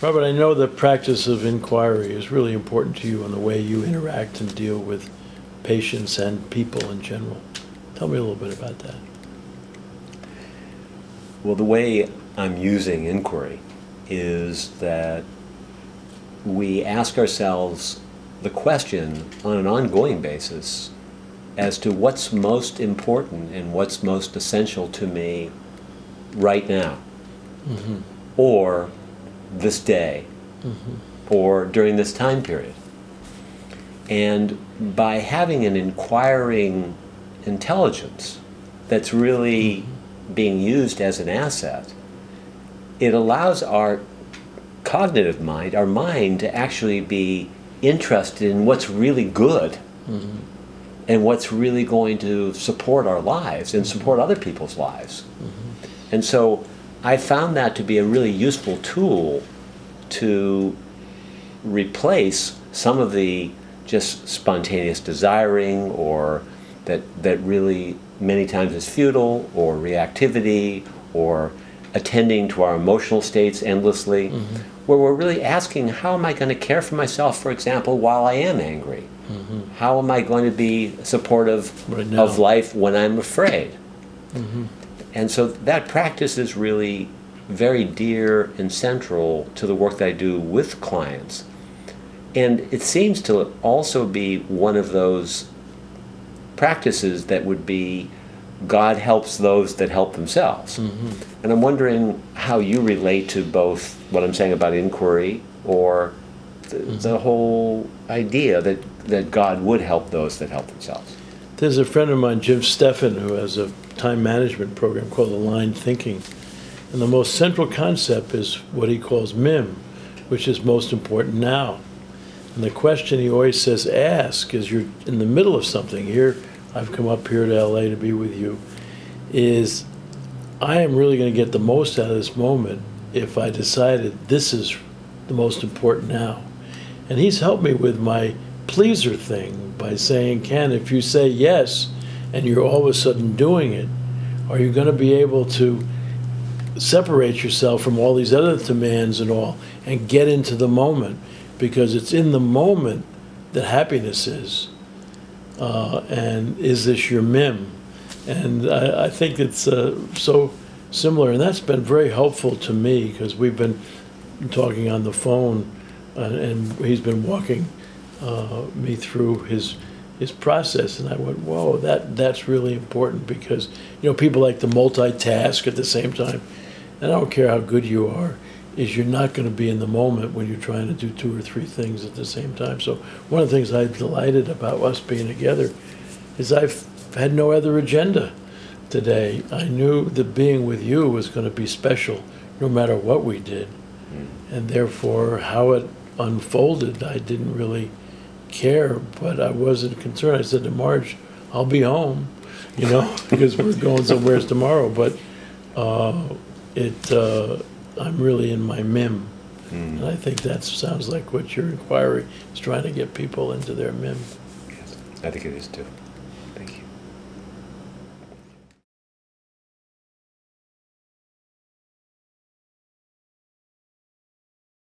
Robert, I know the practice of inquiry is really important to you in the way you interact and deal with patients and people in general. Tell me a little bit about that. Well, the way I'm using inquiry is that we ask ourselves the question on an ongoing basis as to what's most important and what's most essential to me right now, or this day, or during this time period. And by having an inquiring intelligence that's really being used as an asset, it allows our cognitive mind, our mind, to actually be interested in what's really good and what's really going to support our lives and support other people's lives. And so I found that to be a really useful tool to replace some of the just spontaneous desiring, or that really many times is futile, or reactivity, or attending to our emotional states endlessly, where we're really asking, how am I going to care for myself, for example, while I am angry? How am I going to be supportive of life when I'm afraid? And so that practice is really very dear and central to the work that I do with clients. And it seems to also be one of those practices that would be God helps those that help themselves. And I'm wondering how you relate to both what I'm saying about inquiry, or the whole idea that God would help those that help themselves. There's a friend of mine, Jim Steffen, who has a time management program called Aligned Thinking. And the most central concept is what he calls MIM, which is most important now. And the question he always says, ask, as you're in the middle of something. Here, I've come up here to LA to be with you, is I am really going to get the most out of this moment if I decided this is the most important now. And he's helped me with my pleaser thing by saying, Ken, if you say yes and you're all of a sudden doing it, are you going to be able to separate yourself from all these other demands and all and get into the moment? Because it's in the moment that happiness is. And is this your MIM? And I think it's so similar, and that's been very helpful to me, because we've been talking on the phone, and he's been walking me through his process, and I went, whoa, that's really important, because people like to multitask at the same time, and I don't care how good you are, is you're not going to be in the moment when you're trying to do 2 or 3 things at the same time. So one of the things I'm delighted about us being together is I've had no other agenda today. I knew that being with you was going to be special no matter what we did. And therefore, how it unfolded, I didn't really care, but I wasn't concerned. I said to Marge, I'll be home, because we're going somewhere tomorrow. But I'm really in my MIM. And I think that sounds like what your inquiry is trying to get people into their MIM. Yes, I think it is too.